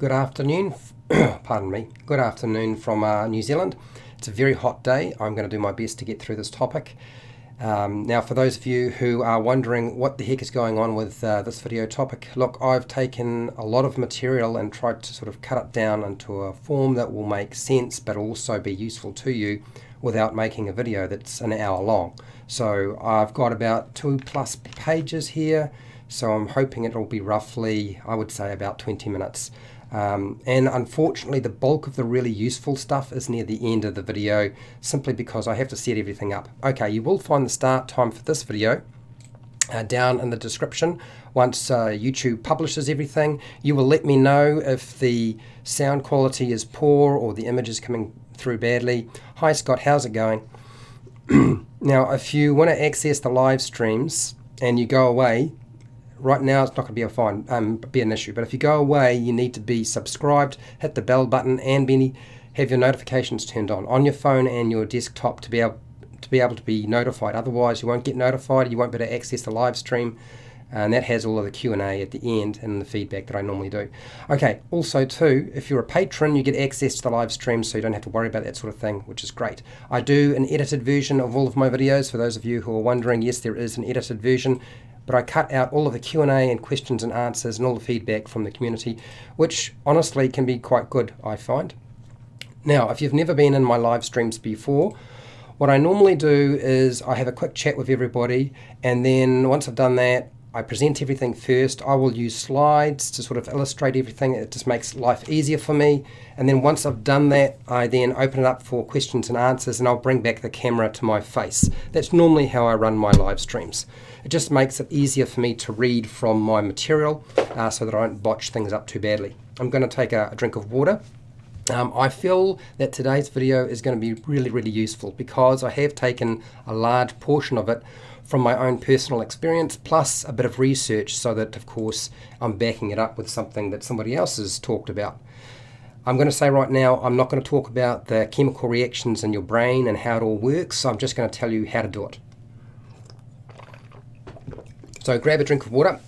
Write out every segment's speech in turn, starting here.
Good afternoon, pardon me, good afternoon from New Zealand. It's a very hot day. I'm going to do my best to get through this topic. Now, for those of you who are wondering what the heck is going on with this video topic, look, I've taken a lot of material and tried to sort of cut it down into a form that will make sense but also be useful to you without making a video that's an hour long. So I've got about 2+ pages here, so I'm hoping it'll be roughly, I would say, about 20 minutes. And unfortunately the bulk of the really useful stuff is near the end of the video, simply because I have to set everything up. Okay, you will find the start time for this video down in the description. Once YouTube publishes everything, you will let me know if the sound quality is poor or the image is coming through badly. Hi Scott, how's it going? Now, if you want to access the live streams and you go away, right now it's not going to be an issue, but if you go away, you need to be subscribed, hit the bell button, and have your notifications turned on your phone and your desktop to be able to be notified. Otherwise, you won't get notified. You won't be able to access the live stream, and that has all of the Q&A at the end and the feedback that I normally do. Okay, also too, if you're a patron, you get access to the live stream, so you don't have to worry about that sort of thing, which is great. I do an edited version of all of my videos. For those of you who are wondering, yes, there is an edited version, but I cut out all of the Q&A and questions and answers and all the feedback from the community, which honestly can be quite good, I find. Now, if you've never been in my live streams before, what I normally do is I have a quick chat with everybody, and then once I've done that, I present everything first. I will use slides to sort of illustrate everything. It just makes life easier for me. And then once I've done that, I then open it up for questions and answers, and I'll bring back the camera to my face. That's normally how I run my live streams. It just makes it easier for me to read from my material so that I don't botch things up too badly. I'm going to take a drink of water. I feel that today's video is going to be really useful because I have taken a large portion of it from my own personal experience, plus a bit of research, so that of course I'm backing it up with something that somebody else has talked about. I'm going to say right now, I'm not going to talk about the chemical reactions in your brain and how it all works, so I'm just going to tell you how to do it. So grab a drink of water,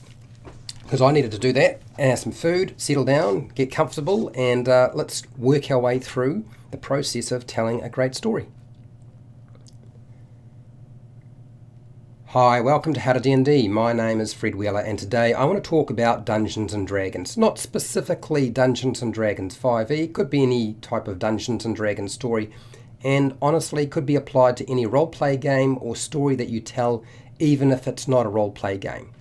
because I needed to do that, and some food, settle down, get comfortable, and let's work our way through the process of telling a great story. Hi, welcome to HowtoDandD. My name is Fred Wheeler, and today I want to talk about Dungeons & Dragons. Not specifically Dungeons & Dragons 5e, it could be any type of Dungeons & Dragons story, and honestly could be applied to any role-play game or story that you tell, even if it's not a role-play game.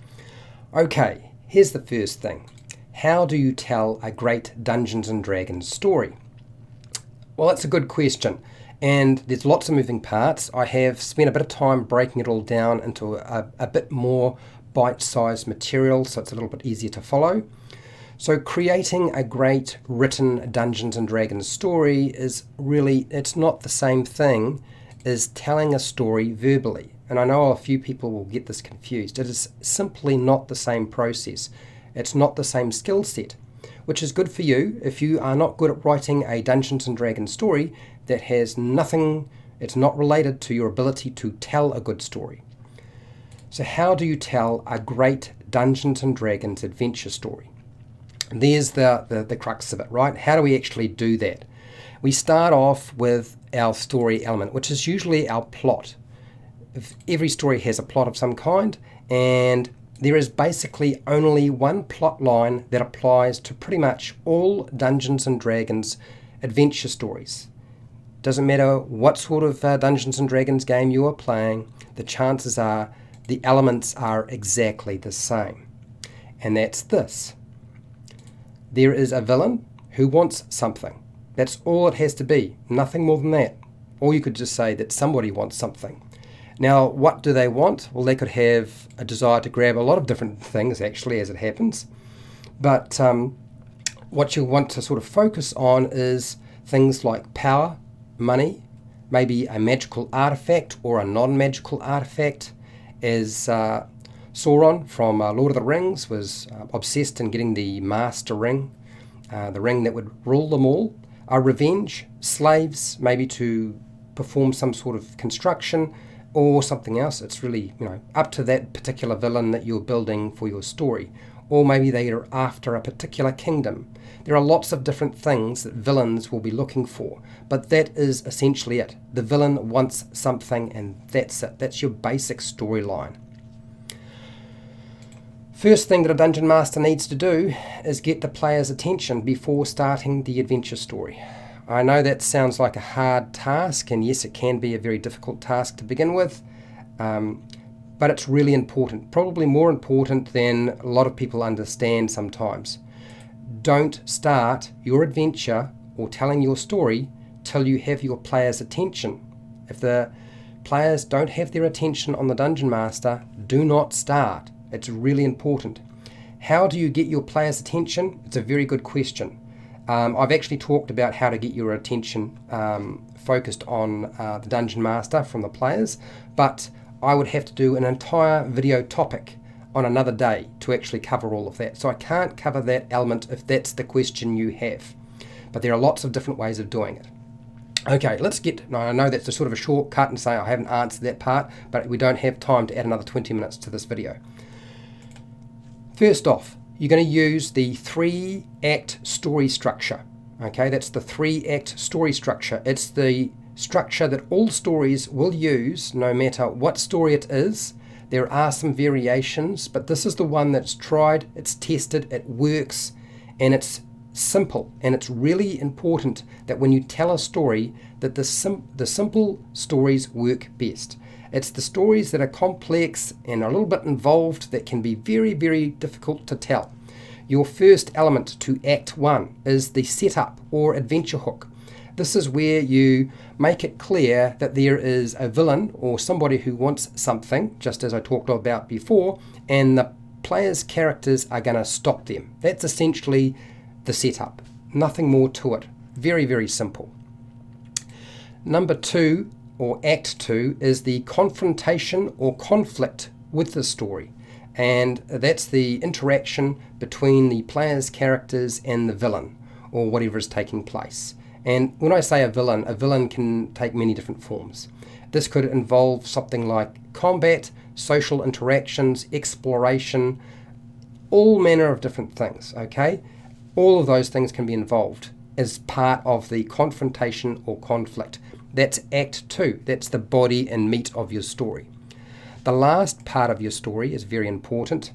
Okay, here's the first thing. How do you tell a great Dungeons & Dragons story? Well, that's a good question. And there's lots of moving parts. I have spent a bit of time breaking it all down into a bit more bite-sized material, so it's a little bit easier to follow. So creating a great written Dungeons & Dragons story is really, it's not the same thing as telling a story verbally. And I know a few people will get this confused. It is simply not the same process. It's not the same skill set, which is good for you if you are not good at writing a Dungeons & Dragons story that has nothing, it's not related to your ability to tell a good story. So how do you tell a great Dungeons & Dragons adventure story? There's the crux of it, right? How do we actually do that? We start off with our story element, which is usually our plot. Every story has a plot of some kind, and there is basically only one plot line that applies to pretty much all Dungeons & Dragons adventure stories. Doesn't matter what sort of Dungeons & Dragons game you are playing, the chances are the elements are exactly the same. And that's this. There is a villain who wants something. That's all it has to be, nothing more than that. Or you could just say that somebody wants something. Now, what do they want? Well, they could have a desire to grab a lot of different things, actually, as it happens. But what you want to sort of focus on is things like power, money, maybe a magical artifact or a non-magical artifact, as Sauron from Lord of the Rings was obsessed in getting the Master Ring, the ring that would rule them all. Revenge, slaves, maybe to perform some sort of construction, or something else. It's really, up to that particular villain that you're building for your story. or maybe they are after a particular kingdom. There are lots of different things that villains will be looking for, but that is essentially it. The villain wants something and that's it. That's your basic storyline. First thing that a Dungeon Master needs to do is get the player's attention before starting the adventure story. I know that sounds like a hard task, and yes, it can be a very difficult task to begin with, but it's really important, probably more important than a lot of people understand sometimes. Don't start your adventure or telling your story till you have your player's attention. If the players don't have their attention on the Dungeon Master, do not start. It's really important. How do you get your player's attention? It's a very good question. I've actually talked about how to get your attention focused on the Dungeon Master from the players, but I would have to do an entire video topic on another day to actually cover all of that. So I can't cover that element if that's the question you have. But there are lots of different ways of doing it. Okay, now I know that's a sort of a shortcut and say I haven't answered that part, but we don't have time to add another 20 minutes to this video. First off, you're going to use the 3-act story structure. Okay, that's the 3-act story structure. It's the structure that all stories will use no matter what story it is. There are some variations, but this is the one that's tried, it's tested, it works, and it's simple. And it's really important that when you tell a story that the simple stories work best. It's the stories that are complex and a little bit involved that can be very, very difficult to tell. Your first element to Act 1 is the setup or adventure hook. This is where you make it clear that there is a villain or somebody who wants something, just as I talked about before, and the players' characters are going to stop them. That's essentially the setup. Nothing more to it. Very, very simple. Number 2, or Act 2, is the confrontation or conflict with the story. And that's the interaction between the player's characters and the villain, or whatever is taking place. And when I say a villain can take many different forms. This could involve something like combat, social interactions, exploration, all manner of different things, okay? All of those things can be involved as part of the confrontation or conflict. That's Act 2. That's the body and meat of your story. The last part of your story is very important,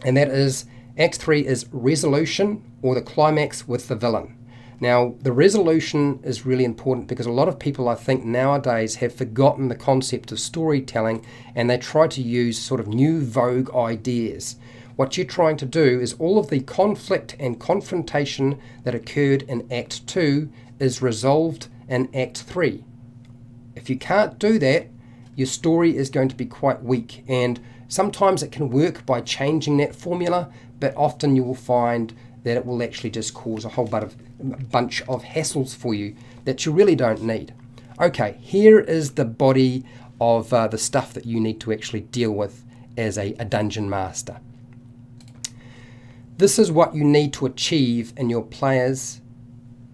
and that is Act 3 is resolution or the climax with the villain. Now, the resolution is really important because a lot of people, I think, nowadays have forgotten the concept of storytelling and they try to use sort of new vogue ideas. What you're trying to do is all of the conflict and confrontation that occurred in Act 2 is resolved in Act 3. If you can't do that, your story is going to be quite weak, and sometimes it can work by changing that formula, but often you will find that it will actually just cause a whole bunch of hassles for you that you really don't need. Okay, here is the body of the stuff that you need to actually deal with as a dungeon master. This is what you need to achieve in your players,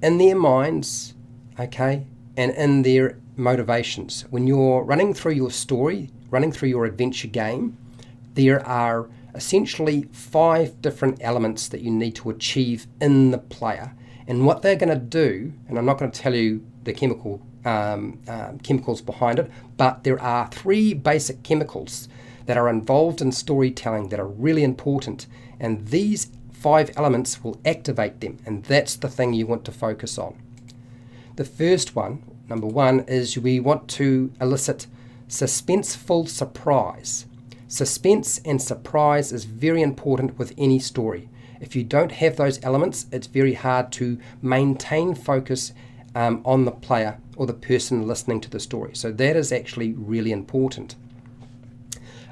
in their minds, okay, and in their motivations. When you're running through your story, running through your adventure game, there are essentially 5 different elements that you need to achieve in the player. And what they're going to do, and I'm not going to tell you the chemicals behind it, but there are 3 basic chemicals that are involved in storytelling that are really important. And these 5 elements will activate them, and that's the thing you want to focus on. The first one, number 1, is we want to elicit suspenseful surprise. Suspense and surprise is very important with any story. If you don't have those elements, it's very hard to maintain focus on the player or the person listening to the story. So that is actually really important.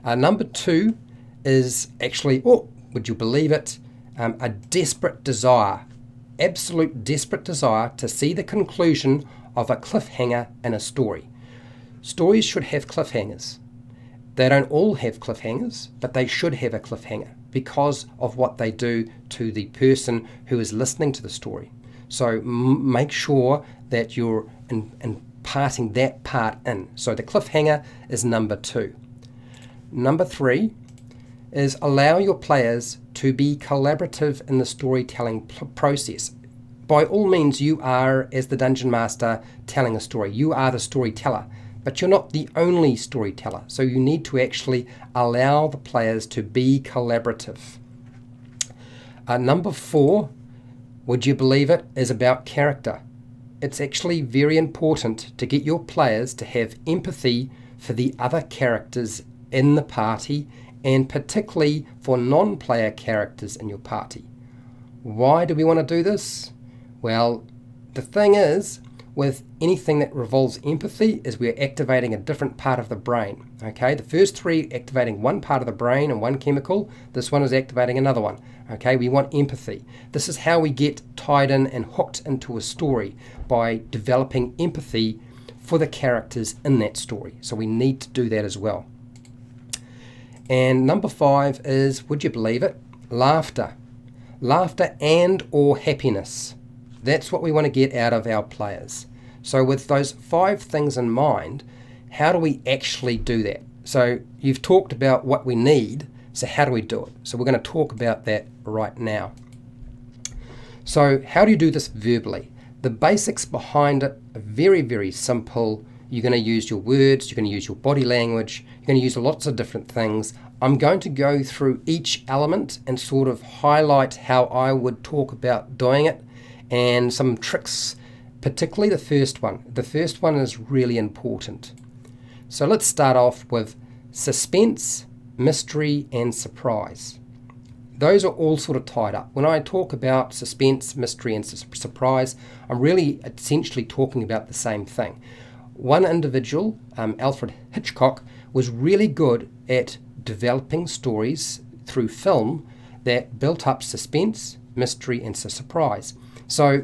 Number 2 is actually, would you believe it, a desperate desire, absolute desperate desire to see the conclusion of a cliffhanger in a story. Stories should have cliffhangers. They don't all have cliffhangers, but they should have a cliffhanger because of what they do to the person who is listening to the story. So make sure that you're imparting that part in. So the cliffhanger is number 2. Number 3 is allow your players to be collaborative in the storytelling process. By all means, you are, as the Dungeon Master, telling a story. You are the storyteller, but you're not the only storyteller. So you need to actually allow the players to be collaborative. Number 4, would you believe it, is about character. It's actually very important to get your players to have empathy for the other characters in the party, and particularly for non-player characters in your party. Why do we want to do this? Well, the thing is, with anything that revolves empathy, is we're activating a different part of the brain. Okay, the first 3 activating one part of the brain and one chemical. This one is activating another one. Okay, we want empathy. This is how we get tied in and hooked into a story, by developing empathy for the characters in that story. So we need to do that as well. And number 5 is, would you believe it, laughter. Laughter and or happiness. That's what we want to get out of our players. So with those 5 things in mind, how do we actually do that? So you've talked about what we need, so how do we do it? So we're going to talk about that right now. So how do you do this verbally? The basics behind it are very, very simple. You're going to use your words, you're going to use your body language, you're going to use lots of different things. I'm going to go through each element and sort of highlight how I would talk about doing it, and some tricks, particularly the first one. The first one is really important. So let's start off with suspense, mystery, and surprise. Those are all sort of tied up. When I talk about suspense, mystery, and surprise, I'm really essentially talking about the same thing. One individual, Alfred Hitchcock, was really good at developing stories through film that built up suspense, mystery, and surprise. So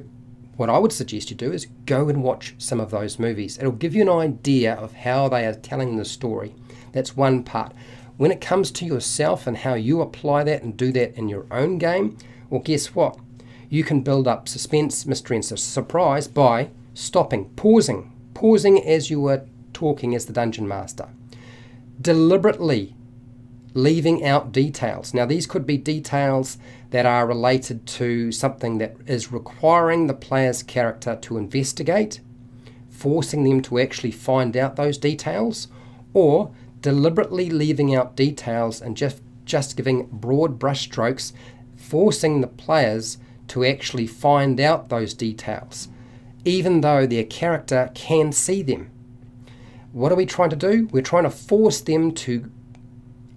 what I would suggest you do is go and watch some of those movies. It'll give you an idea of how they are telling the story. That's one part. When it comes to yourself and how you apply that and do that in your own game, well, guess what? You can build up suspense, mystery, and surprise by stopping, pausing as you are talking as the Dungeon Master. Deliberately leaving out details. Now, these could be details that are related to something that is requiring the player's character to investigate, forcing them to actually find out those details, or deliberately leaving out details and just giving broad brushstrokes, forcing the players to actually find out those details, even though their character can see them. What are we trying to do? We're trying to force them to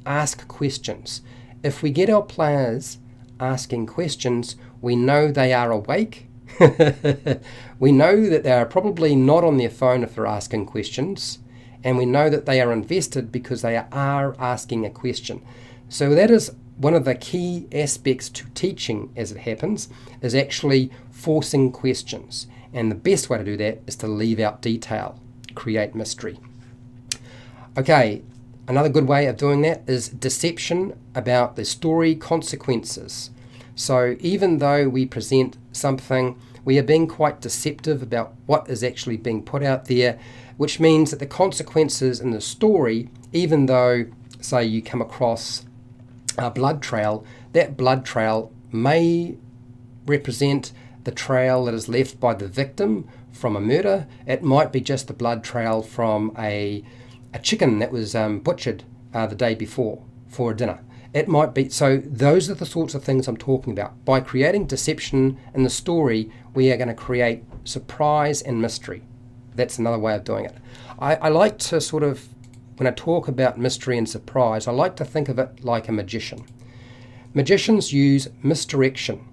ask questions. If we get our players asking questions, we know they are awake. We know that they are probably not on their phone if they're asking questions, and we know that they are invested because they are asking a question. So that is one of the key aspects to teaching, as it happens, is actually forcing questions. And the best way to do that is to leave out detail, create mystery. Okay, another good way of doing that is deception about the story consequences. So even though we present something, we are being quite deceptive about what is actually being put out there, which means that the consequences in the story, even though, say, you come across a blood trail, that blood trail may represent the trail that is left by the victim from a murder. It might be just the blood trail from a chicken that was butchered the day before for a dinner. It might be, so those are the sorts of things I'm talking about. By creating deception in the story, we are going to create surprise and mystery. That's another way of doing it. I like to sort of, when I talk about mystery and surprise, I like to think of it like a magician. Magicians use misdirection.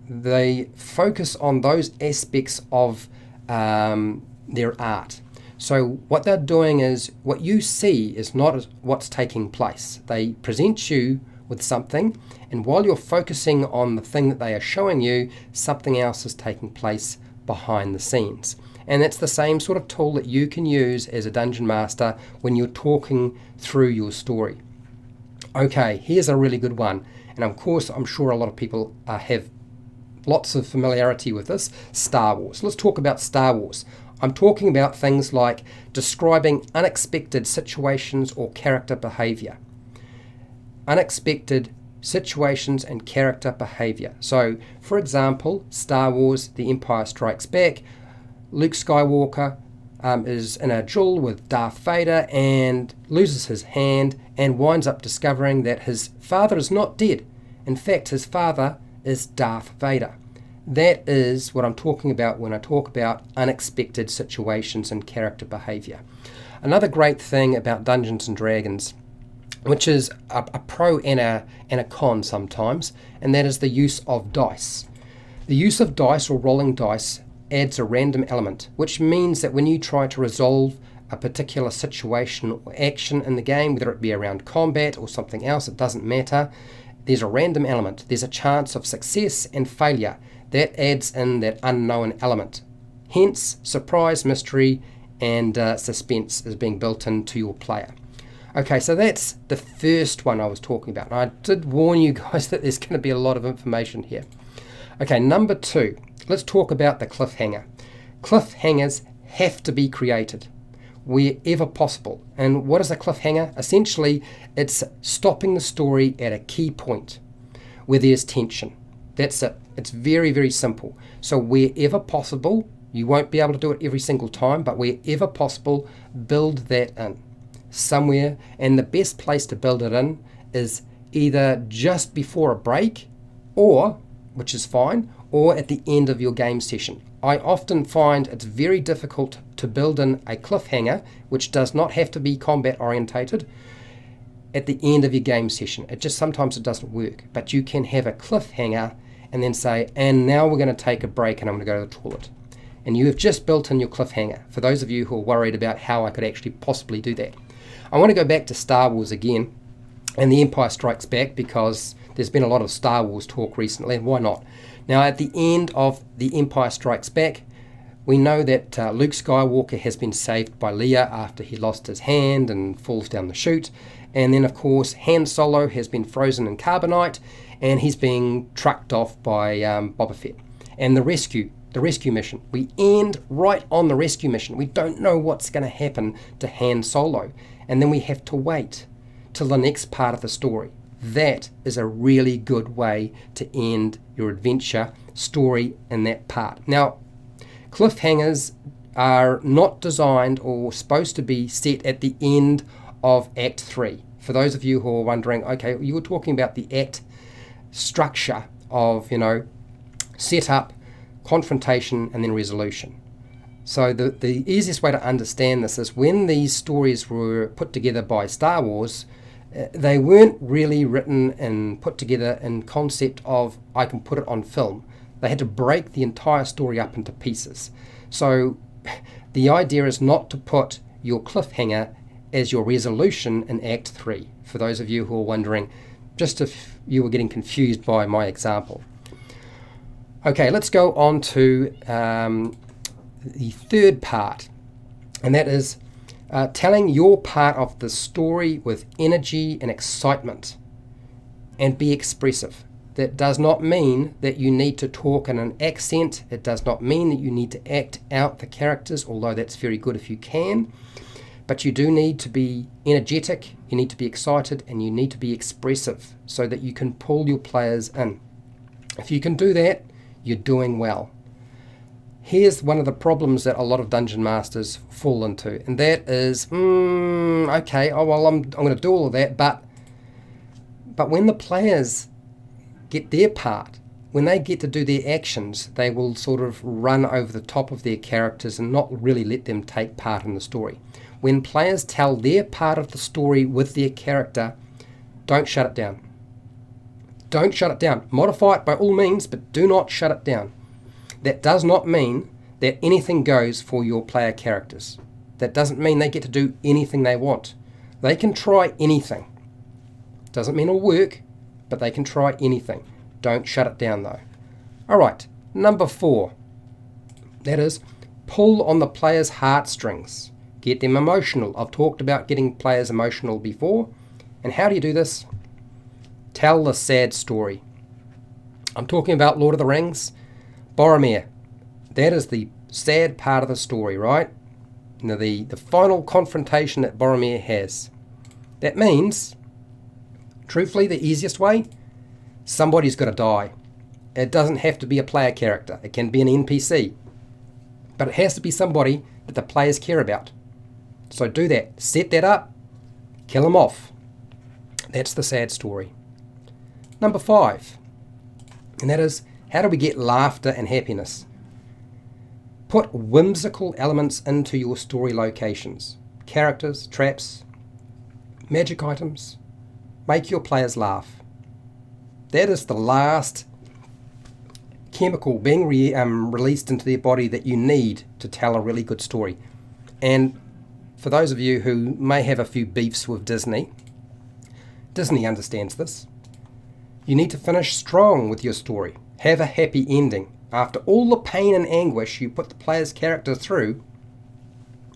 They focus on those aspects of their art. So what they're doing is, what you see is not what's taking place. They present you with something, and while you're focusing on the thing that they are showing you, something else is taking place behind the scenes. And that's the same sort of tool that you can use as a Dungeon Master when you're talking through your story. Okay, here's a really good one. And of course, I'm sure a lot of people have lots of familiarity with this. Star Wars. Let's talk about Star Wars. I'm talking about things like describing unexpected situations or character behavior. Unexpected situations and character behaviour. So, for example, Star Wars The Empire Strikes Back, Luke Skywalker is in a duel with Darth Vader and loses his hand and winds up discovering that his father is not dead. In fact, his father is Darth Vader. That is what I'm talking about when I talk about unexpected situations and character behaviour. Another great thing about Dungeons & Dragons, which is a pro and a con sometimes, and that is the use of dice. The use of dice or rolling dice adds a random element, which means that when you try to resolve a particular situation or action in the game, whether it be around combat or something else, it doesn't matter, there's a random element. There's a chance of success and failure. That adds in that unknown element. Hence, surprise, mystery, and suspense is being built into your player. Okay, so that's the first one I was talking about. And I did warn you guys that there's going to be a lot of information here. Okay, number 2. Let's talk about the cliffhanger. Cliffhangers have to be created wherever possible. And what is a cliffhanger? Essentially, it's stopping the story at a key point where there's tension. That's it. It's very, very simple. So wherever possible, you won't be able to do it every single time, but wherever possible, build that in somewhere. And the best place to build it in is either just before a break, or, which is fine, or at the end of your game session. I often find it's very difficult to build in a cliffhanger, which does not have to be combat orientated, at the end of your game session. Sometimes it doesn't work, but you can have a cliffhanger and then say, and now we're going to take a break and I'm going to go to the toilet. And you have just built in your cliffhanger. For those of you who are worried about how I could actually possibly do that, I want to go back to Star Wars again and The Empire Strikes Back, because there's been a lot of Star Wars talk recently, and why not? Now, at the end of The Empire Strikes Back, we know that Luke Skywalker has been saved by Leia after he lost his hand and falls down the chute. And then, of course, Han Solo has been frozen in carbonite, and he's being trucked off by Boba Fett. And the rescue mission. We end right on the rescue mission. We don't know what's going to happen to Han Solo. And then we have to wait till the next part of the story. That is a really good way to end your adventure story in that part. Now, cliffhangers are not designed or supposed to be set at the end of Act 3. For those of you who are wondering, okay, you were talking about the act structure of, setup, confrontation, and then resolution. So the easiest way to understand this is when these stories were put together by Star Wars, they weren't really written and put together in concept of, I can put it on film. They had to break the entire story up into pieces. So the idea is not to put your cliffhanger as your resolution in Act 3, for those of you who are wondering, just if you were getting confused by my example. Okay, let's go on to the third part, and that is telling your part of the story with energy and excitement, and be expressive. That does not mean that you need to talk in an accent. It does not mean that you need to act out the characters, although that's very good if you can. But you do need to be energetic, you need to be excited, and you need to be expressive so that you can pull your players in. If you can do that, you're doing well. Here's one of the problems that a lot of dungeon masters fall into, and that is, okay, I'm going to do all of that, but when the players get their part, when they get to do their actions, they will sort of run over the top of their characters and not really let them take part in the story. When players tell their part of the story with their character, don't shut it down. Don't shut it down. Modify it by all means, but do not shut it down. That does not mean that anything goes for your player characters. That doesn't mean they get to do anything they want. They can try anything. Doesn't mean it'll work, but they can try anything. Don't shut it down though. Alright, number 4. That is, pull on the player's heartstrings. Get them emotional. I've talked about getting players emotional before. And how do you do this? Tell the sad story. I'm talking about Lord of the Rings. Boromir. That is the sad part of the story, right? Now the final confrontation that Boromir has. That means, truthfully, the easiest way, somebody's got to die. It doesn't have to be a player character. It can be an NPC. But it has to be somebody that the players care about. So do that. Set that up. Kill them off. That's the sad story. Number 5. And that is, how do we get laughter and happiness? Put whimsical elements into your story locations. Characters, traps, magic items. Make your players laugh. That is the last chemical being released into their body that you need to tell a really good story. And for those of you who may have a few beefs with Disney, Disney understands this. You need to finish strong with your story. Have a happy ending. After all the pain and anguish you put the player's character through,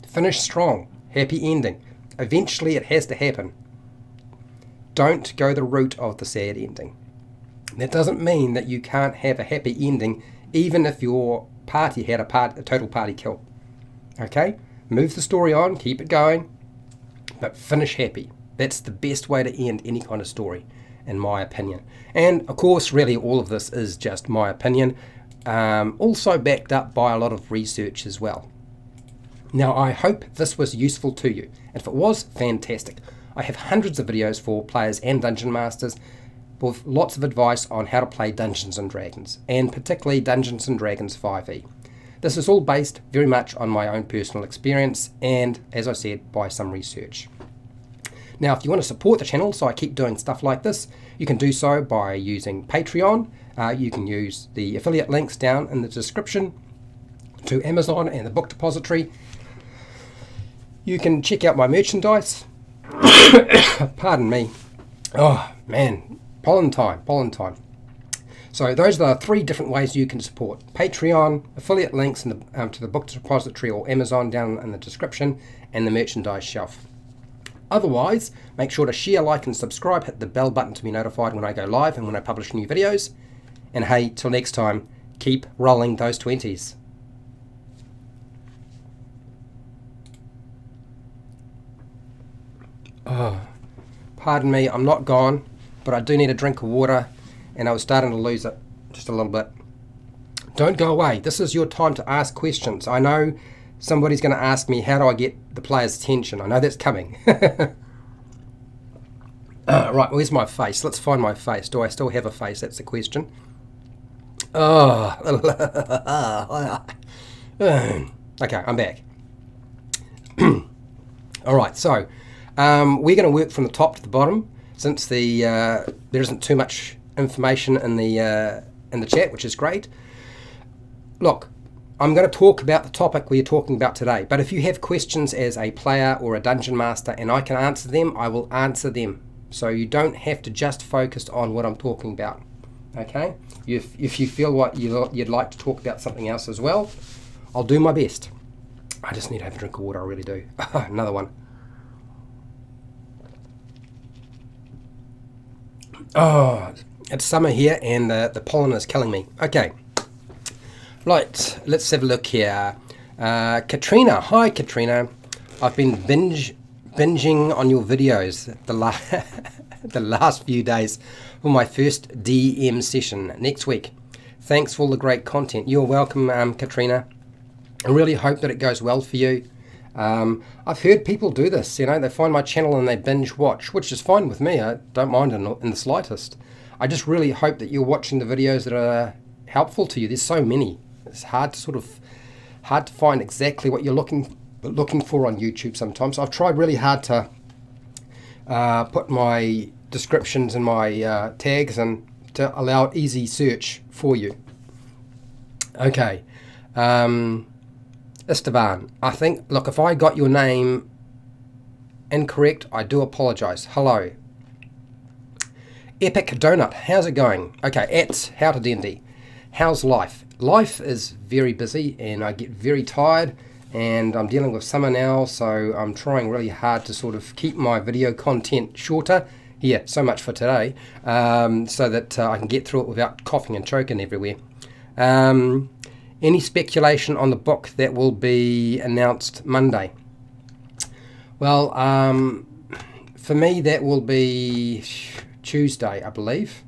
finish strong. Happy ending. Eventually it has to happen. Don't go the route of the sad ending. That doesn't mean that you can't have a happy ending even if your party had a total party kill. Okay? Move the story on, keep it going, but finish happy. That's the best way to end any kind of story, in my opinion. And of course, really all of this is just my opinion, also backed up by a lot of research as well. Now, I hope this was useful to you. And if it was, fantastic. I have hundreds of videos for players and dungeon masters with lots of advice on how to play Dungeons & Dragons, and particularly Dungeons & Dragons 5e. This is all based very much on my own personal experience and, as I said, by some research. Now, if you want to support the channel so I keep doing stuff like this, you can do so by using Patreon. You can use the affiliate links down in the description to Amazon and the book depository. You can check out my merchandise. Pardon me. Oh, man. Pollen time. So those are the 3 different ways you can support. Patreon, affiliate links in the, to the book depository or Amazon down in the description, and the merchandise shelf. Otherwise, make sure to share, like, and subscribe. Hit the bell button to be notified when I go live and when I publish new videos. And hey, till next time, keep rolling those 20s. Oh, pardon me, I'm not gone, but I do need a drink of water, and I was starting to lose it just a little bit. Don't go away. This is your time to ask questions. I know somebody's going to ask me, how do I get the player's attention? I know that's coming. Right, where's my face? Let's find my face. Do I still have a face? That's the question. Oh. Okay, I'm back. All right, so we're going to work from the top to the bottom, since there isn't too much information in the chat, which is great. Look, I'm going to talk about the topic we're talking about today, but if you have questions as a player or a dungeon master and I can answer them, I will answer them. So you don't have to just focus on what I'm talking about. Okay? If you feel what you'd like to talk about something else as well, I'll do my best. I just need to have a drink of water, I really do. Another one. Oh, it's summer here and the pollen is killing me. Okay, right, let's have a look here. Katrina, hi Katrina. I've been binging on your videos the last few days for my first DM session next week. Thanks for all the great content. You're welcome, Katrina. I really hope that it goes well for you. I've heard people do this, they find my channel and they binge watch, which is fine with me. I don't mind in the slightest. I just really hope that you're watching the videos that are helpful to you. There's so many. It's hard to find exactly what you're looking for on YouTube sometimes. I've tried really hard to put my descriptions and my tags and to allow easy search for you. Okay. Esteban, I think, look, if I got your name incorrect, I do apologize. Hello. Epic Donut, how's it going? Okay, at HowtoDandD. How's life? Life is very busy and I get very tired, and I'm dealing with summer now, so I'm trying really hard to sort of keep my video content shorter. Yeah, so much for today, so that I can get through it without coughing and choking everywhere. Any speculation on the book that will be announced Monday? Well, for me that will be Tuesday, I believe.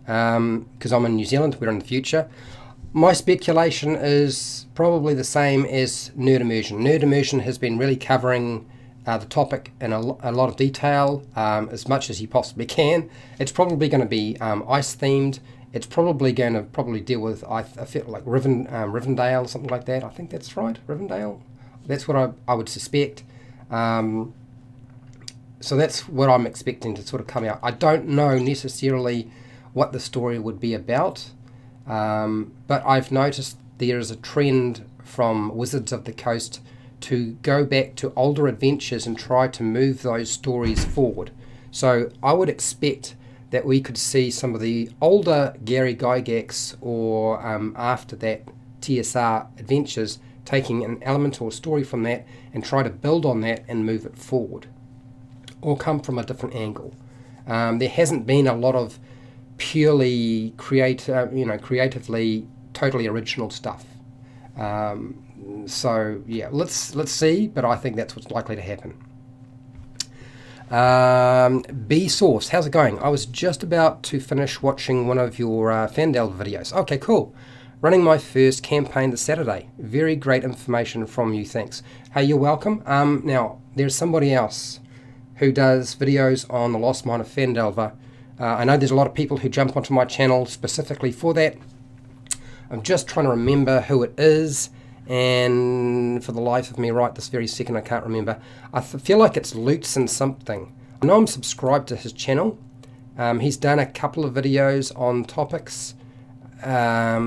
because I'm in New Zealand, we're in the future. My speculation is probably the same as Nerd Immersion. Nerd Immersion has been really covering the topic in a lot of detail, as much as he possibly can. It's probably going to be ice themed. It's probably going to deal with, I feel like Rivendell or something like that. I think that's right, Rivendell. That's what I would suspect. So that's what I'm expecting to sort of come out. I don't know necessarily what the story would be about, but I've noticed there is a trend from Wizards of the Coast to go back to older adventures and try to move those stories forward. So I would expect that we could see some of the older Gary Gygax or after that TSR adventures taking an element or story from that and try to build on that and move it forward, or come from a different angle. There hasn't been a lot of purely creatively totally original stuff. So yeah, let's see, but I think that's what's likely to happen. B Source, how's it going? I was just about to finish watching one of your Fandel videos. Okay, cool. Running my first campaign this Saturday. Very great information from you, thanks. Hey, you're welcome. Now, there's somebody else who does videos on the Lost Mine of Phandelver. I know there's a lot of people who jump onto my channel specifically for that. I'm just trying to remember who it is, and for the life of me right this very second I can't remember. I feel like it's Lutsen something. I know I'm subscribed to his channel. He's done a couple of videos on topics. I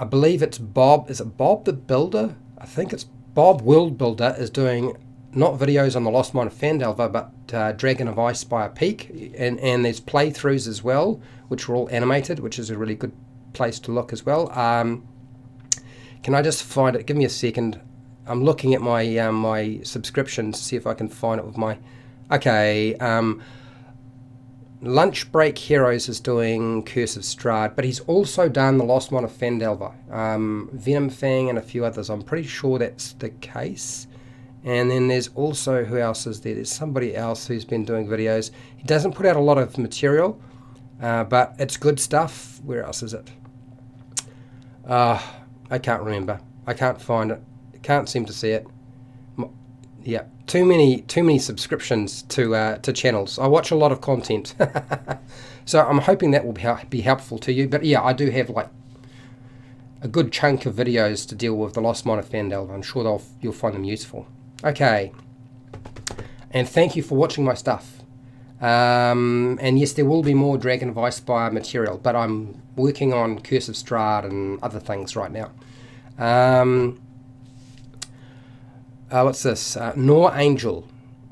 believe it's Bob. Is it Bob the Builder? I think it's Bob World Builder is doing not videos on the Lost Mine of Phandelver, but Dragon of Ice by a Peak, and there's playthroughs as well, which are all animated, which is a really good place to look as well. Can I just find it? Give me a second. I'm looking at my my subscriptions to see if I can find it with my. Okay. Lunch Break Heroes is doing Curse of Strahd, but he's also done the Lost Mine of Phandelver, Venom Fang, and a few others. I'm pretty sure that's the case. And then there's also, who else is there? There's somebody else who's been doing videos. He doesn't put out a lot of material, but it's good stuff. Where else is it? I can't remember. I can't find it. I can't seem to see it. Yeah, too many subscriptions to channels. I watch a lot of content, so I'm hoping that will be helpful to you. But yeah, I do have like a good chunk of videos to deal with the Lost Mine of Phandelver. I'm sure you'll find them useful. Okay, and thank you for watching my stuff. And yes, there will be more Dragon of Ice Spire material, but I'm working on Curse of Strahd and other things right now. What's this? Nor Angel,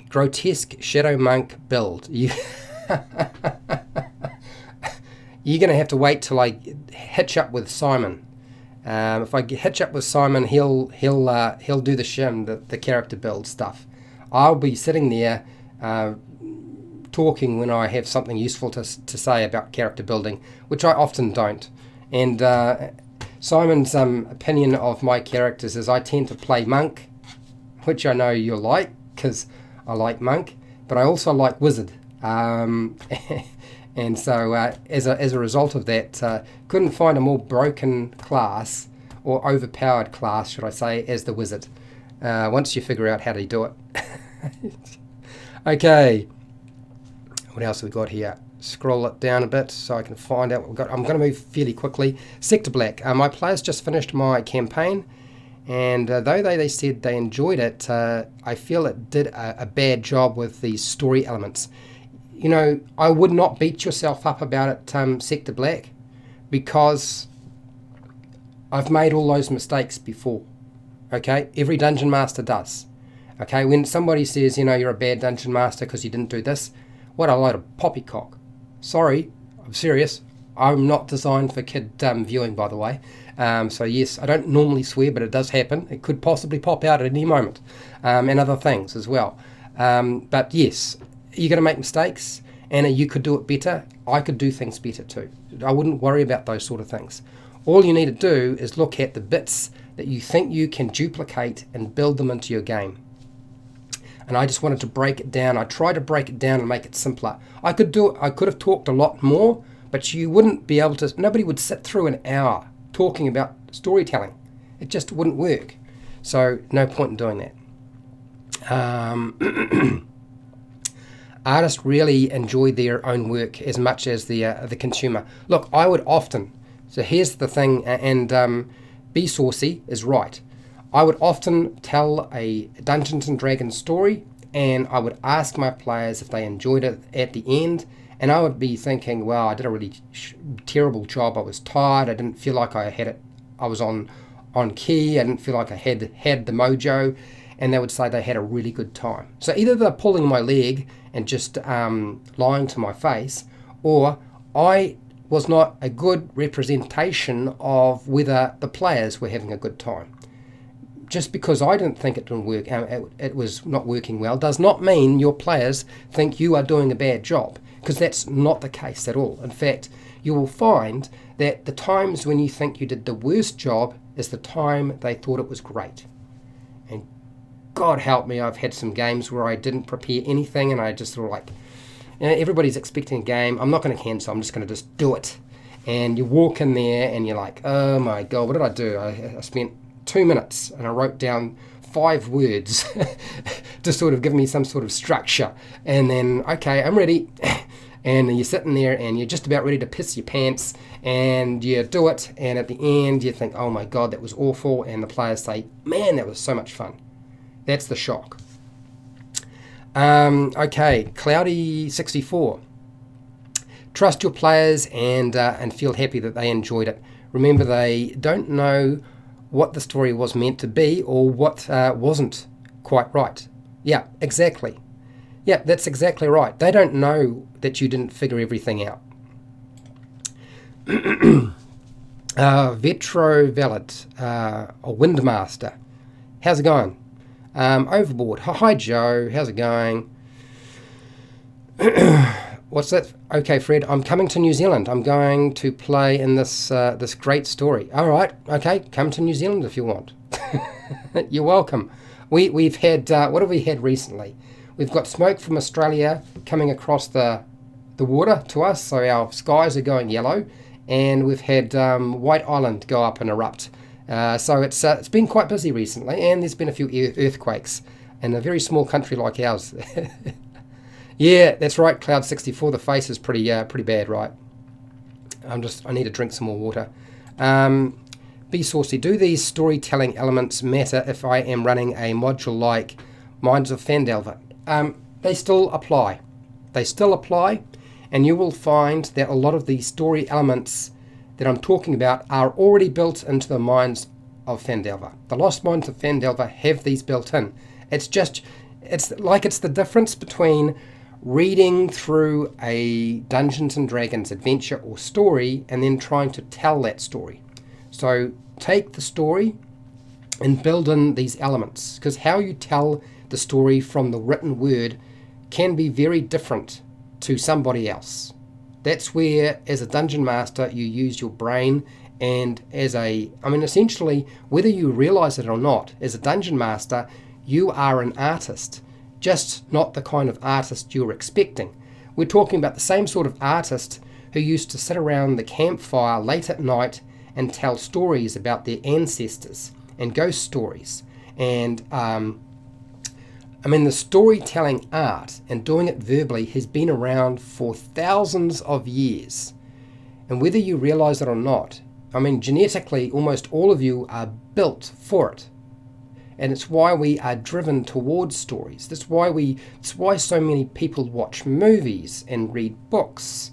grotesque Shadow Monk build. You're going to have to wait till I hitch up with Simon. If I hitch up with Simon, he'll do the shim, the character build stuff. I'll be sitting there talking when I have something useful to say about character building, which I often don't. And Simon's opinion of my characters is I tend to play monk, which I know you'll like, because I like monk, but I also like wizard. And so as a result of that, couldn't find a more broken class, or overpowered class, should I say, as the wizard, once you figure out how to do it. Okay, what else have we got here? Scroll it down a bit so I can find out what we've got. I'm going to move fairly quickly. Sector Black. My players just finished my campaign, and though they said they enjoyed it, I feel it did a bad job with the story elements. You know, I would not beat yourself up about it, Sector Black, because I've made all those mistakes before. Okay, every dungeon master does. Okay, when somebody says, you know, you're a bad dungeon master because you didn't do this, what a load of poppycock. Sorry, I'm serious. I'm not designed for kid viewing, by the way. So yes, I don't normally swear, but it does happen. It could possibly pop out at any moment, and other things as well. But yes, you're going to make mistakes, and you could do it better. I could do things better too. I wouldn't worry about those sort of things. All you need to do is look at the bits that you think you can duplicate and build them into your game. and I just wanted to break it down. I tried to break it down and make it simpler. I could have talked a lot more, but you wouldn't be able to. Nobody would sit through an hour talking about storytelling. It just wouldn't work. So no point in doing that. Artists really enjoy their own work as much as the consumer. Look, I would often. So here's the thing, and Be Saucy is right. I would often tell a Dungeons and Dragons story, and I would ask my players if they enjoyed it at the end, and I would be thinking, well, I did a really terrible job. I was tired. I didn't feel like I had it. I was on key. I didn't feel like I had the mojo, and they would say they had a really good time. So either they're pulling my leg and just lying to my face, or I was not a good representation of whether the players were having a good time. Just because I didn't think it didn't work, it was not working well, does not mean your players think you are doing a bad job, because that's not the case at all. In fact, you will find that the times when you think you did the worst job is the time they thought it was great. And God help me, I've had some games where I didn't prepare anything, and I just sort of like, everybody's expecting a game. I'm not going to cancel. I'm just going to just do it. And you walk in there and you're like, oh my God, what did I do? I spent 2 minutes and I wrote down 5 words to sort of give me some sort of structure. And then, okay, I'm ready. And you're sitting there and you're just about ready to piss your pants, and you do it. And at the end, you think, oh my God, that was awful. And the players say, man, that was so much fun. That's the shock. Okay, Cloudy64. Trust your players and feel happy that they enjoyed it. Remember, they don't know what the story was meant to be or what wasn't quite right. Yeah, exactly. Yeah, that's exactly right. They don't know that you didn't figure everything out. Vetro Valid, a Windmaster. How's it going? Overboard. Hi, Joe. How's it going? What's that? Okay, Fred. I'm coming to New Zealand. I'm going to play in this great story. All right. Okay. Come to New Zealand if you want. You're welcome. We've had what have we had recently? We've got smoke from Australia coming across the water to us, so our skies are going yellow, and we've had White Island go up and erupt. So it's been quite busy recently, and there's been a few earthquakes in a very small country like ours. Yeah, that's right, Cloud64. The face is pretty bad, right? I need to drink some more water. Be Saucy. Do these storytelling elements matter if I am running a module like Minds of Phandelver? They still apply. They still apply, and you will find that a lot of the story elements that I'm talking about are already built into the Minds of Phandelver. The Lost Minds of Phandelver have these built in. It's the difference between reading through a Dungeons and Dragons adventure or story and then trying to tell that story. So take the story and build in these elements, because how you tell the story from the written word can be very different to somebody else. That's where, as a dungeon master, you use your brain, and essentially, whether you realize it or not, as a dungeon master, you are an artist, just not the kind of artist you're expecting. We're talking about the same sort of artist who used to sit around the campfire late at night and tell stories about their ancestors and ghost stories. And the storytelling art and doing it verbally has been around for thousands of years. And whether you realize it or not, genetically, almost all of you are built for it. And it's why we are driven towards stories. It's why so many people watch movies and read books.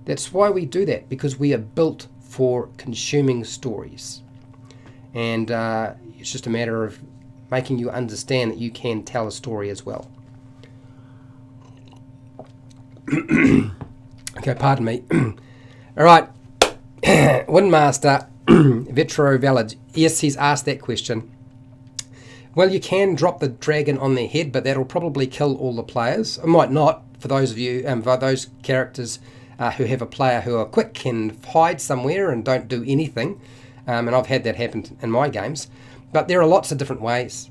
That's why we do that, because we are built for consuming stories. And it's just a matter of making you understand that you can tell a story as well. Okay, pardon me. All right, Windmaster, Vetro Valid. Yes, he's asked that question. Well, you can drop the dragon on their head, but that'll probably kill all the players. It might not, for those of you, for those characters who have a player who are quick and hide somewhere and don't do anything. And I've had that happen in my games. But there are lots of different ways.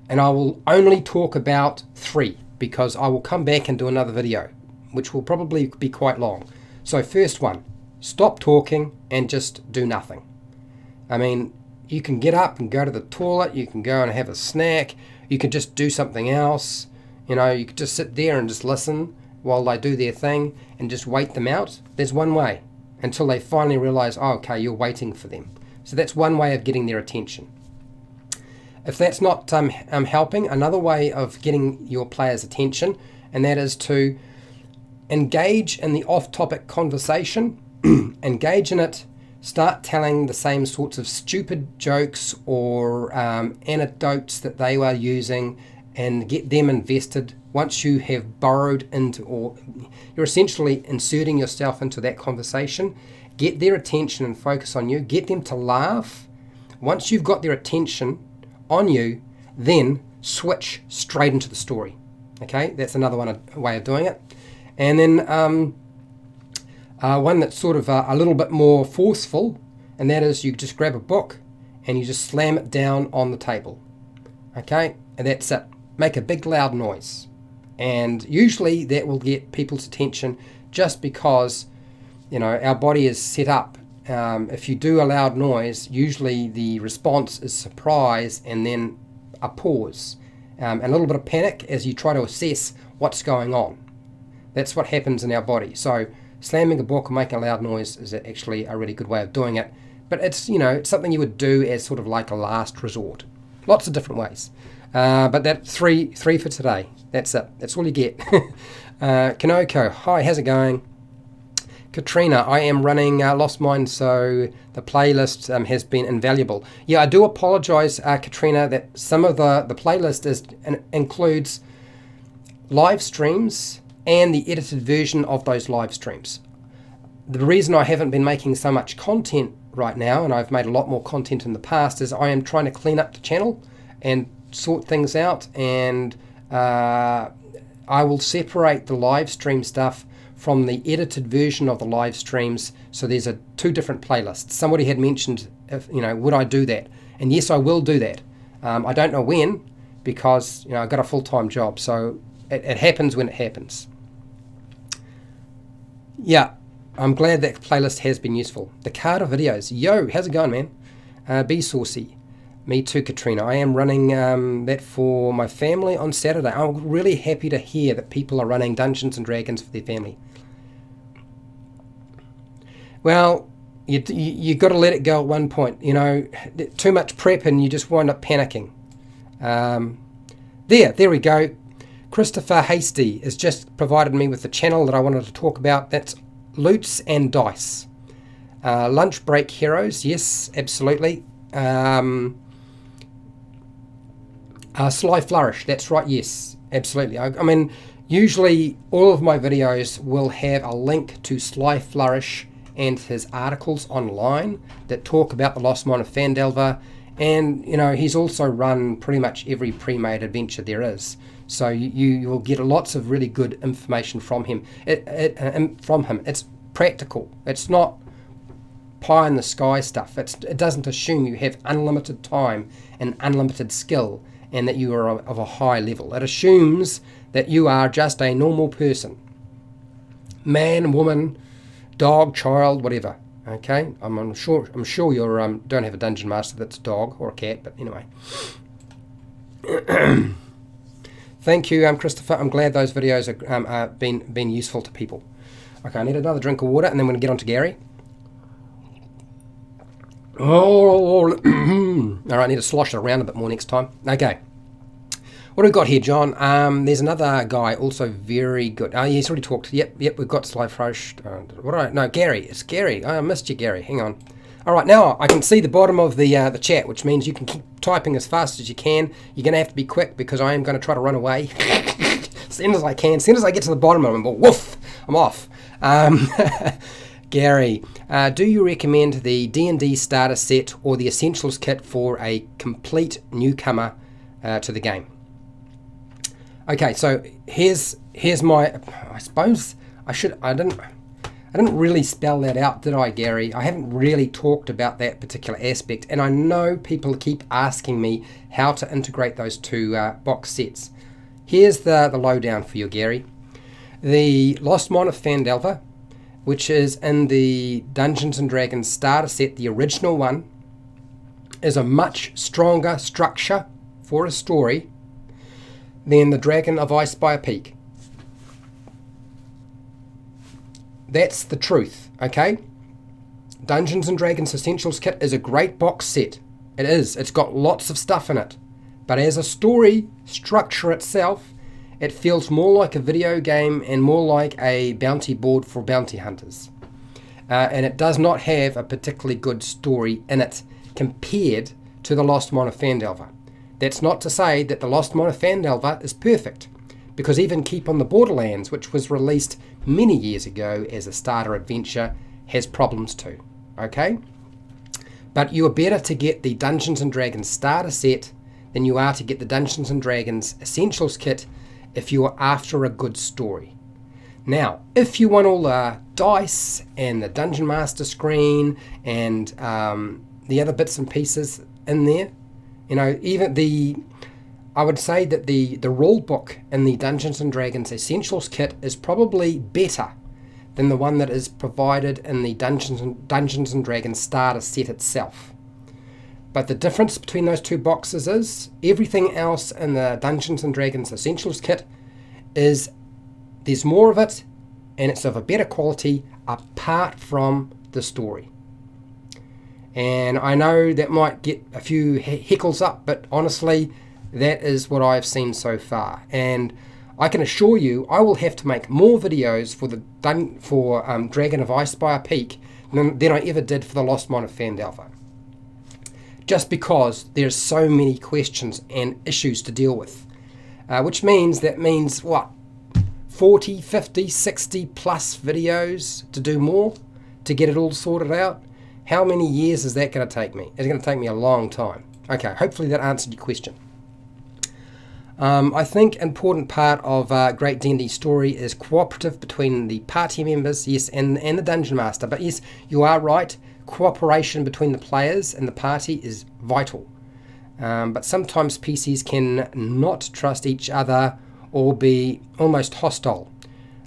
and I will only talk about 3 because I will come back and do another video, which will probably be quite long. So first one, stop talking and just do nothing. I mean, you can get up and go to the toilet, you can go and have a snack, you can just do something else, you know, you could just sit there and just listen while they do their thing and just wait them out. There's one way, until they finally realize, oh, okay, you're waiting for them. So that's one way of getting their attention. If that's not helping, another way of getting your players' attention, and that is to engage in the off-topic conversation, engage in it, start telling the same sorts of stupid jokes or anecdotes that they are using, and get them invested. Once you have burrowed into, or you're essentially inserting yourself into that conversation, get their attention and focus on you, get them to laugh. Once you've got their attention on you, then switch straight into the story. Okay, that's another way of doing it. And then one that's sort of a little bit more forceful, and that is you just grab a book and you just slam it down on the table. Okay, and that's it. Make a big loud noise. And usually that will get people's attention just because, you know, our body is set up. If you do a loud noise, usually the response is surprise and then a pause and a little bit of panic as you try to assess what's going on. That's what happens in our body. So slamming a book or making a loud noise is actually a really good way of doing it. But it's, you know, it's something you would do as sort of like a last resort. Lots of different ways. But that's three for today. That's it. That's all you get. Kanoko, hi, how's it going? Katrina, I am running Lost Mine, so the playlist has been invaluable. Yeah, I do apologize, Katrina, that some of the playlist includes live streams and the edited version of those live streams. The reason I haven't been making so much content right now, and I've made a lot more content in the past, is I am trying to clean up the channel and sort things out, and I will separate the live stream stuff from the edited version of the live streams. So there's 2 different playlists. Somebody had mentioned, would I do that? And yes, I will do that. I don't know when, because I've got a full-time job, so it happens when it happens. Yeah, I'm glad that playlist has been useful. The Carter videos. Yo, how's it going, man? Be saucy. Me too, Katrina. I am running that for my family on Saturday. I'm really happy to hear that people are running Dungeons and Dragons for their family. Well, you got to let it go at one point. Too much prep and you just wind up panicking. There we go. Christopher Hasty has just provided me with the channel that I wanted to talk about. That's Loots and Dice. Lunch Break Heroes. Yes, absolutely. Sly Flourish, that's right, yes, absolutely. I mean, usually all of my videos will have a link to Sly Flourish and his articles online that talk about the Lost Mine of Phandelver, and he's also run pretty much every pre-made adventure there is. So you will get lots of really good information from him. It's practical. It's not pie in the sky stuff. It doesn't assume you have unlimited time and unlimited skill, and that you are of a high level. It assumes that you are just a normal person. Man, woman, dog, child, whatever. Okay? I'm sure you don't have a dungeon master that's a dog or a cat, but anyway. Thank you, Christopher. I'm glad those videos are been useful to people. Okay, I need another drink of water, and then we're going to get on to Gary. Oh, all right, I need to slosh it around a bit more next time. Okay. What do we got here, John? There's another guy, also very good. He's already talked. Yep, we've got Sly Flourish. Gary. It's Gary. I missed you, Gary. Hang on. All right, now I can see the bottom of the chat, which means you can keep typing as fast as you can. You're going to have to be quick because I am going to try to run away as soon as I can. As soon as I get to the bottom of them, woof, I'm off. Gary, do you recommend the D&D starter set or the essentials kit for a complete newcomer to the game? Okay, so here's my. I suppose I I didn't really spell that out, did I, Gary? I haven't really talked about that particular aspect, and I know people keep asking me how to integrate those two box sets. Here's the lowdown for you, Gary. The Lost Mine of Phandelver, which is in the Dungeons & Dragons starter set, the original one, is a much stronger structure for a story than the Dragon of Ice by a Peak. That's the truth, okay? Dungeons & Dragons Essentials Kit is a great box set. It is. It's got lots of stuff in it. But as a story structure itself, it feels more like a video game and more like a bounty board for bounty hunters. And it does not have a particularly good story in it compared to the Lost Mine of Phandelver. That's not to say that the Lost Mine of Phandelver is perfect, because even Keep on the Borderlands, which was released many years ago as a starter adventure, has problems too, okay? But you are better to get the Dungeons & Dragons starter set than you are to get the Dungeons & Dragons Essentials Kit if you are after a good story. Now, if you want all the dice and the Dungeon Master screen and the other bits and pieces in there, you know, I would say that the rule book in the Dungeons & Dragons Essentials Kit is probably better than the one that is provided in the Dungeons & Dragons starter set itself. But the difference between those two boxes is everything else in the Dungeons & Dragons Essentials Kit is there's more of it and it's of a better quality apart from the story. And I know that might get a few heckles up, but honestly, that is what I've seen so far. And I can assure you, I will have to make more videos for Dragon of Ice by a Peak than I ever did for the Lost Mine of Phandelver. Just because there's so many questions and issues to deal with. Which means, what? 40, 50, 60 plus videos to do more to get it all sorted out? How many years is that going to take me? It's going to take me a long time. Okay, hopefully that answered your question. I think important part of great D&D story is cooperative between the party members, yes, and the Dungeon Master. But yes, you are right. Cooperation between the players and the party is vital. But sometimes PCs can not trust each other or be almost hostile.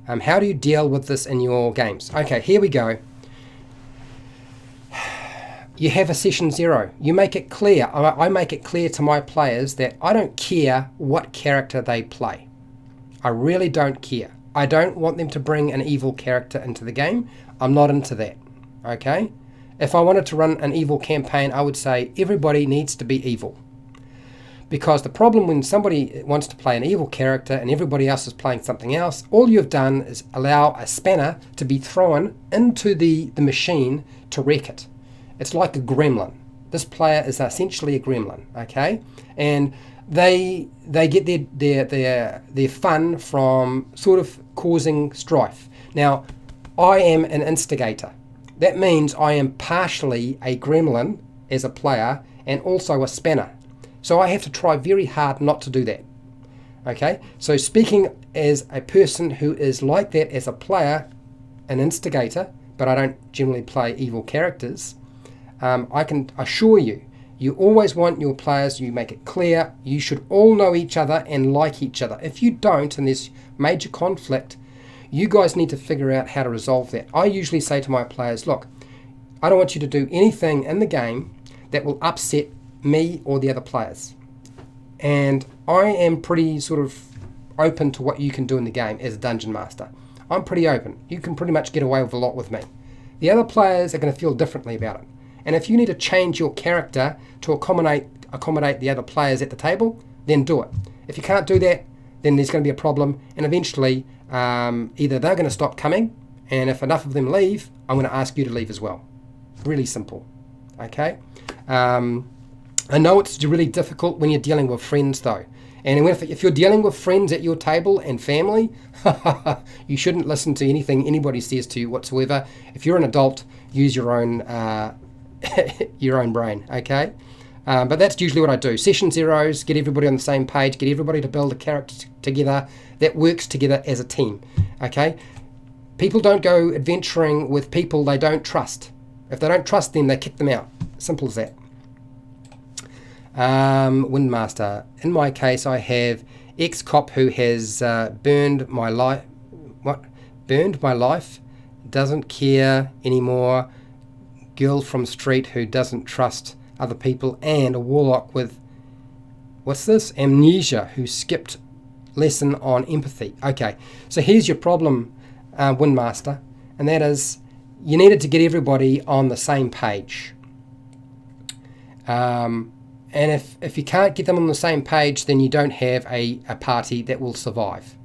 How do you deal with this in your games? Okay, here we go. You have a session 0. You make it clear. I make it clear to my players that I don't care what character they play. I really don't care. I don't want them to bring an evil character into the game. I'm not into that. Okay? If I wanted to run an evil campaign, I would say everybody needs to be evil. Because the problem when somebody wants to play an evil character and everybody else is playing something else, all you've done is allow a spanner to be thrown into the machine to wreck it. It's like a gremlin. This player is essentially a gremlin, okay? And they get their fun from sort of causing strife. Now, I am an instigator. That means I am partially a gremlin as a player and also a spanner. So I have to try very hard not to do that. Okay? So speaking as a person who is like that as a player, an instigator, but I don't generally play evil characters, I can assure you, you always want your players, you make it clear, you should all know each other and like each other. If you don't and there's major conflict, you guys need to figure out how to resolve that. I usually say to my players, look, I don't want you to do anything in the game that will upset me or the other players. And I am pretty sort of open to what you can do in the game as a Dungeon Master. I'm pretty open. You can pretty much get away with a lot with me. The other players are going to feel differently about it. And if you need to change your character to accommodate the other players at the table, then do it. If you can't do that, then there's going to be a problem, and eventually either they're going to stop coming, and if enough of them leave, I'm going to ask you to leave as well. Really simple. Okay? I know it's really difficult when you're dealing with friends, though. And if you're dealing with friends at your table and family, you shouldn't listen to anything anybody says to you whatsoever. If you're an adult, use your own brain, okay? But that's usually what I do. Session 0s, get everybody on the same page, get everybody to build a character together that works together as a team, okay? People don't go adventuring with people they don't trust. If they don't trust them, they kick them out. Simple as that. Windmaster. In my case, I have ex-cop who has burned my life. Burned my life. Doesn't care anymore. Girl from street who doesn't trust other people, and a warlock with amnesia who skipped lesson on empathy. Okay, so here's your problem, Windmaster, and that is you needed to get everybody on the same page. And if you can't get them on the same page, then you don't have a party that will survive.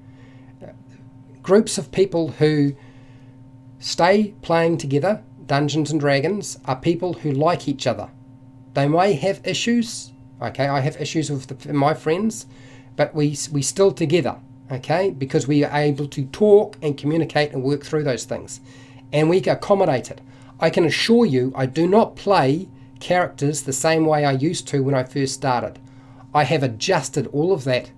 Groups of people who stay playing together, Dungeons and Dragons, are people who like each other. They may have issues. Okay, I have issues with my friends, but we still together. Okay, because we are able to talk and communicate and work through those things, and we accommodate it. I can assure you, I do not play characters the same way I used to when I first started. I have adjusted all of that,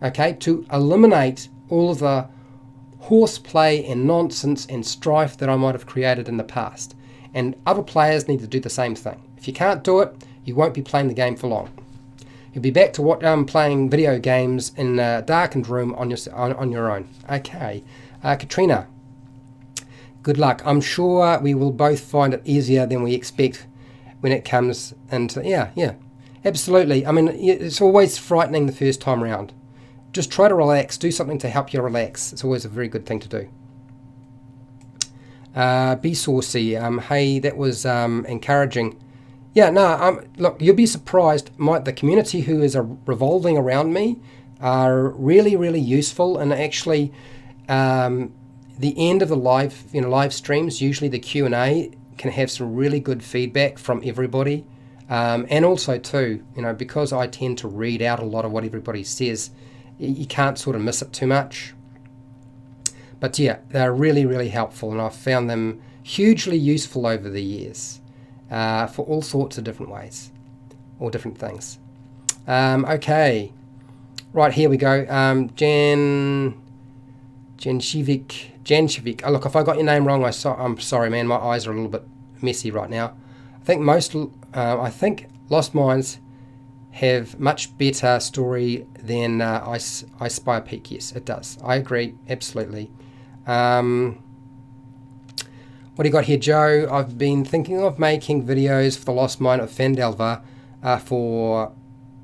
okay, to eliminate all of the horseplay and nonsense and strife that I might have created in the past. And other players need to do the same thing. If you can't do it, you won't be playing the game for long. You'll be back to playing video games in a darkened room on your own. Okay, Katrina, good luck. I'm sure we will both find it easier than we expect when it comes into... Yeah, absolutely. I mean, it's always frightening the first time around. Just try to relax. Do something to help you relax. It's always a very good thing to do. Be saucy. Hey, that was encouraging. Yeah, no, look, you'll be surprised. The community who is revolving around me are really, really useful. And actually, the end of the live streams, usually the Q&A, can have some really good feedback from everybody. And also, too, because I tend to read out a lot of what everybody says, you can't sort of miss it too much. But yeah, they're really, really helpful, and I've found them hugely useful over the years for all sorts of different ways or different things. Okay, right, here we go. Janshivik. Oh, look, if I got your name wrong, I'm sorry, man. My eyes are a little bit messy right now. I think Lost Minds have much better story than I Spy Peak. Yes, it does. I agree, absolutely. What do you got here, Joe? I've been thinking of making videos for the Lost Mine of Phandelver for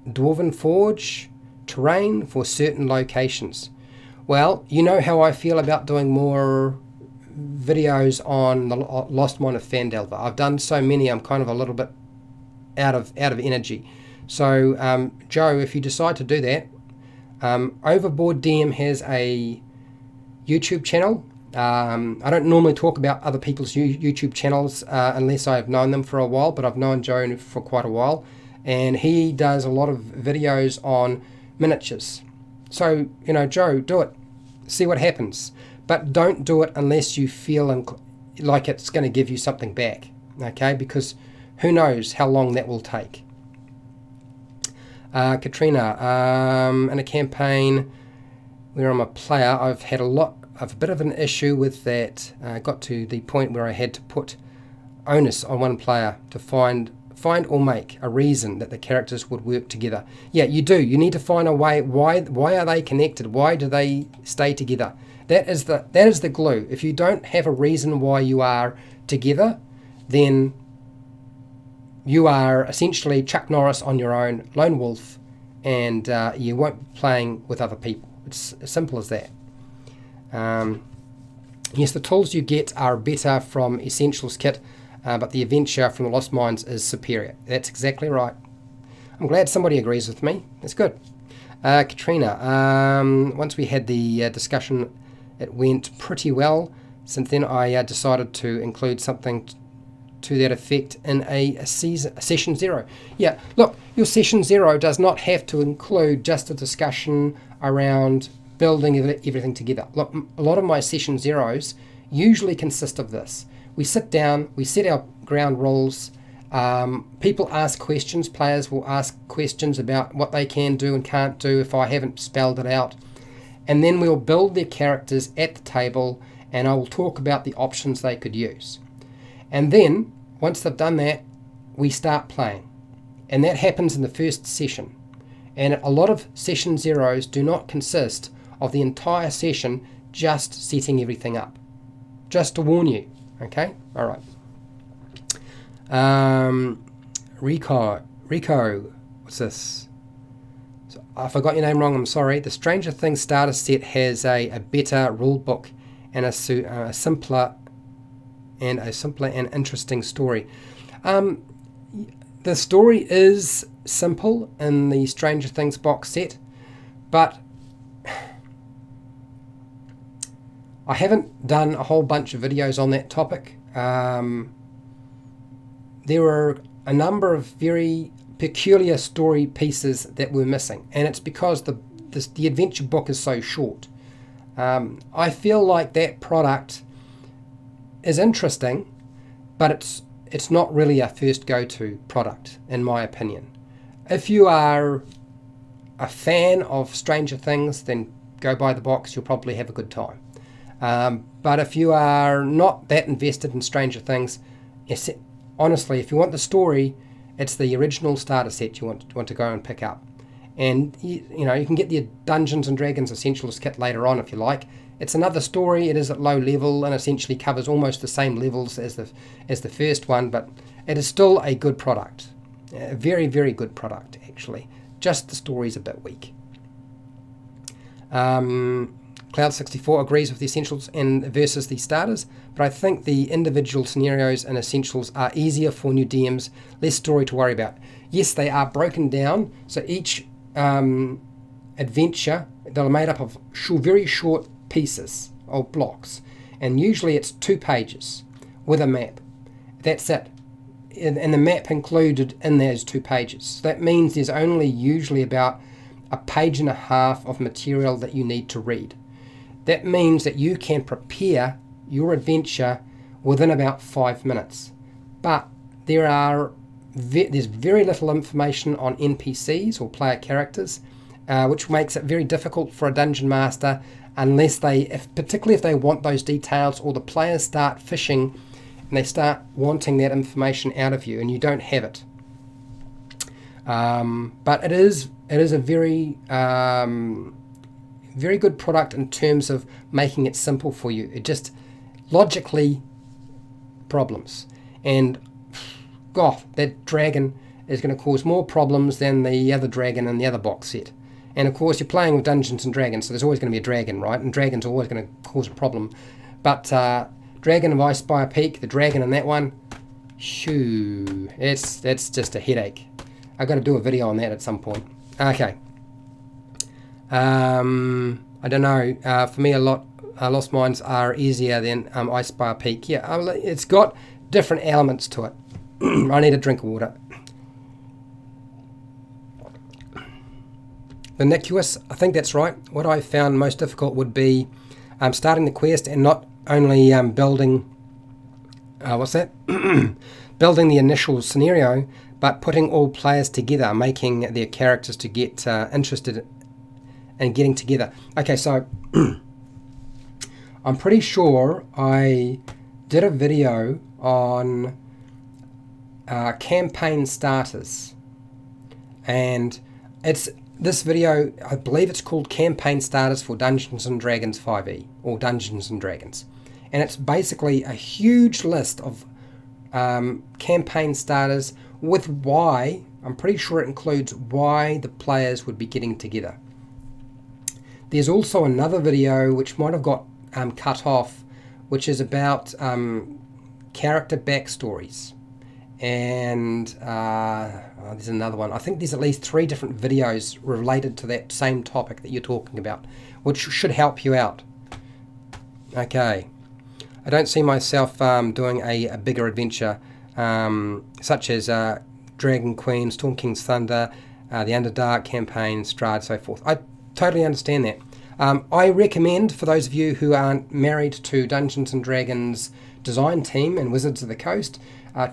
Dwarven Forge terrain for certain locations. Well, you know how I feel about doing more videos on the Lost Mine of Phandelver. I've done so many, I'm kind of a little bit out of energy. So, Joe, if you decide to do that, Overboard DM has a YouTube channel. I don't normally talk about other people's YouTube channels unless I've known them for a while, but I've known Joe for quite a while, and he does a lot of videos on miniatures. So, Joe, do it. See what happens. But don't do it unless you feel like it's going to give you something back, okay? Because who knows how long that will take. Katrina, in a campaign where I'm a player, I've had a bit of an issue with that. Got to the point where I had to put onus on one player to find or make a reason that the characters would work together. Yeah, you do. You need to find a way. Why are they connected? Why do they stay together? That is the glue. If you don't have a reason why you are together, then you are essentially Chuck Norris on your own, lone wolf, and you won't be playing with other people. It's as simple as that. Yes, the tools you get are better from Essentials Kit, but the adventure from the Lost Mines is superior. That's exactly right. I'm glad somebody agrees with me. That's good. Katrina, once we had the discussion, it went pretty well. Since then, I decided to include something to that effect in a session 0. Yeah, look, your session 0 does not have to include just a discussion around building everything together. Look, a lot of my session 0s usually consist of this. We sit down, we set our ground rules, people ask questions, players will ask questions about what they can do and can't do if I haven't spelled it out, and then we'll build their characters at the table, and I will talk about the options they could use. And then, once they've done that, we start playing. And that happens in the first session. And a lot of session zeros do not consist of the entire session just setting everything up. Just to warn you, okay? All right. Rico, what's this? So I forgot your name wrong, I'm sorry. The Stranger Things starter set has a better rule book and a simpler and interesting story. The story is simple in the Stranger Things box set, but I haven't done a whole bunch of videos on that topic. There were a number of very peculiar story pieces that were missing, and it's because the adventure book is so short. I feel like that product is interesting, but it's not really a first go-to product, in my opinion. If you are a fan of Stranger Things, then go buy the box, you'll probably have a good time. But if you are not that invested in Stranger Things, honestly, if you want the story, it's the original starter set you want to go and pick up. And you can get the Dungeons and Dragons Essentials kit later on if you like. It's another story. It is at low level and essentially covers almost the same levels as the first one, but it is still a good product. A very, very good product, actually. Just the story's a bit weak. Cloud64 agrees with the Essentials and versus the starters, but I think the individual scenarios and Essentials are easier for new DMs, less story to worry about. Yes, they are broken down, so each adventure, they're made up of very short pieces or blocks, and usually it's 2 pages with a map. That's it. And the map included in those 2 pages. So that means there's only usually about a page and a half of material that you need to read. That means that you can prepare your adventure within about 5 minutes. But there's very little information on NPCs or player characters, which makes it very difficult for a dungeon master unless particularly if they want those details, or the players start fishing and they start wanting that information out of you and you don't have it. But it is a very very good product in terms of making it simple for you. It just logically problems. And God, that dragon is going to cause more problems than the other dragon in the other box set. And of course, you're playing with Dungeons and Dragons, so there's always going to be a dragon, right? And dragons are always going to cause a problem. But Dragon of Ice Spire Peak, the dragon in that one, shoo, that's just a headache. I've got to do a video on that at some point. Okay. I don't know. For me, Lost Mines are easier than Ice Spire Peak. Yeah, it's got different elements to it. I need a drink of water. The Nicuous, I think that's right. What I found most difficult would be starting the quest and not only building building the initial scenario, but putting all players together, making their characters to get interested in getting together. Okay, so I'm pretty sure I did a video on campaign starters, and this video, I believe it's called Campaign Starters for Dungeons & Dragons 5e, or Dungeons & Dragons. And it's basically a huge list of campaign starters with why, I'm pretty sure it includes why the players would be getting together. There's also another video which might have got cut off, which is about character backstories. And there's another one. I think there's at least 3 different videos related to that same topic that you're talking about, which should help you out. Okay. I don't see myself doing a bigger adventure, such as Dragon Queen, Storm King's Thunder, the Underdark campaign, Strahd, so forth. I totally understand that. I recommend, for those of you who aren't married to Dungeons & Dragons design team and Wizards of the Coast,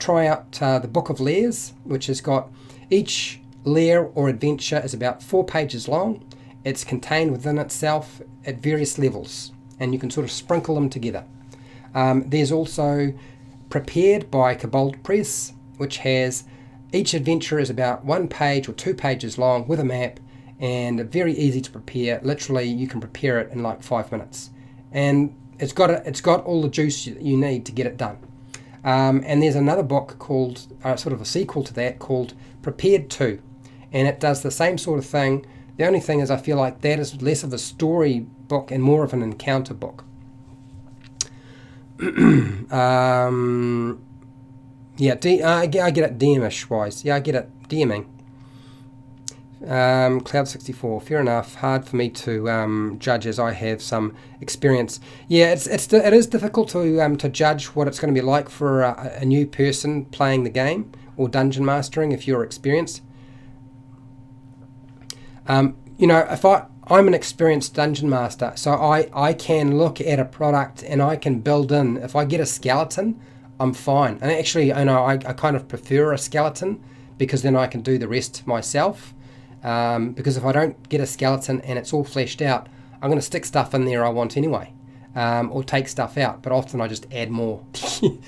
try out the Book of Lairs, which has got each lair or adventure is about 4 pages long. It's contained within itself at various levels, and you can sort of sprinkle them together. There's also Prepared by Kobold Press, which has each adventure is about 1 page or 2 pages long with a map and very easy to prepare. Literally, you can prepare it in like 5 minutes, and it's got all the juice you need to get it done. And there's another book called sort of a sequel to that called Prepared 2, and it does the same sort of thing. The only thing is I feel like that is less of a story book and more of an encounter book. Yeah, I get it DM-ish wise. Yeah, I get it. DMing. Cloud64, fair enough. Hard for me to judge as I have some experience. Yeah, it is difficult to judge what it's going to be like for a new person playing the game or dungeon mastering if you're experienced. If I'm an experienced dungeon master, so I can look at a product and I can build in. If I get a skeleton, I'm fine. And actually, I kind of prefer a skeleton because then I can do the rest myself. Because if I don't get a skeleton and it's all fleshed out, I'm going to stick stuff in there I want anyway, or take stuff out. But often I just add more. You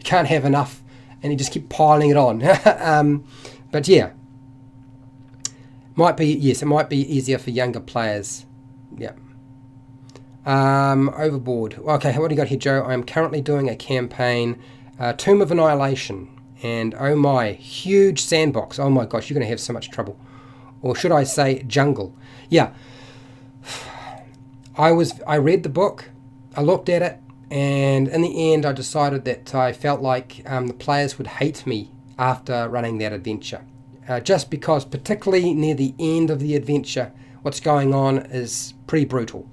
can't have enough, and you just keep piling it on. But yeah, it might be easier for younger players. Yeah. Overboard. Okay, what do you got here, Joe? I'm currently doing a campaign, Tomb of Annihilation. And oh my, huge sandbox. Oh my gosh, you're going to have so much trouble. Or should I say jungle? Yeah. I read the book, I looked at it, and in the end I decided that I felt like the players would hate me after running that adventure. Just because, particularly near the end of the adventure, what's going on is pretty brutal.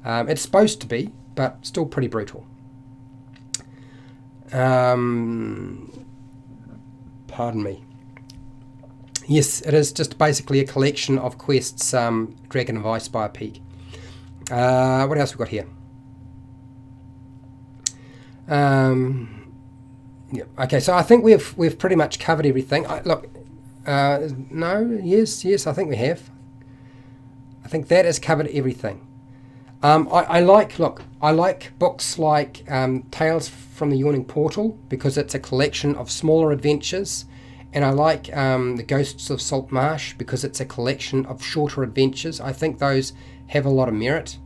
It's supposed to be, but still pretty brutal. Pardon me. Yes, it is just basically a collection of quests, Dragon of Ice by a Peak. What else we got here? Yeah. Okay, so I think we've pretty much covered everything. Yes, I think we have. I think that has covered everything. I like books like Tales from the Yawning Portal because it's a collection of smaller adventures, and I like The Ghosts of Salt Marsh because it's a collection of shorter adventures. I think those have a lot of merit,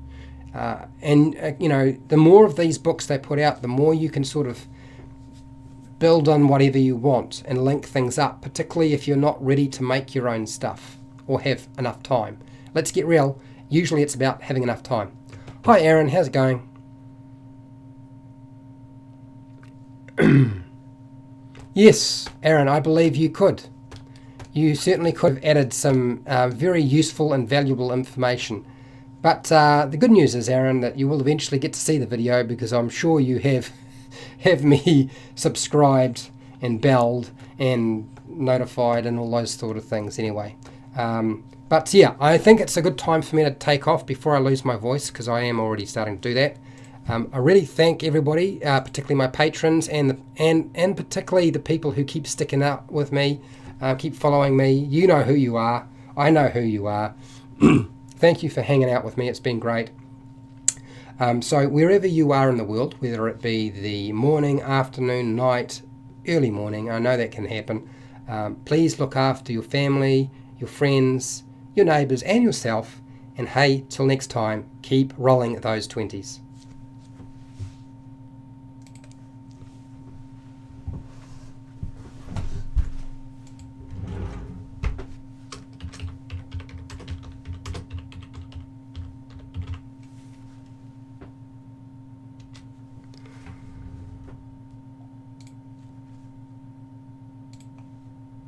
the more of these books they put out, the more you can sort of build on whatever you want and link things up, particularly if you're not ready to make your own stuff or have enough time. Let's get real. Usually it's about having enough time. Hi Aaron, how's it going? Yes, Aaron, I believe you could. You certainly could have added some very useful and valuable information. But the good news is, Aaron, that you will eventually get to see the video because I'm sure you have me subscribed and belled and notified and all those sort of things anyway. But yeah, I think it's a good time for me to take off before I lose my voice because I am already starting to do that. I really thank everybody, particularly my patrons and particularly the people who keep sticking out with me, keep following me. You know who you are. I know who you are. Thank you for hanging out with me. It's been great. So wherever you are in the world, whether it be the morning, afternoon, night, early morning, I know that can happen. Please look after your family, your friends, your neighbours and yourself. And hey, till next time, keep rolling those 20s.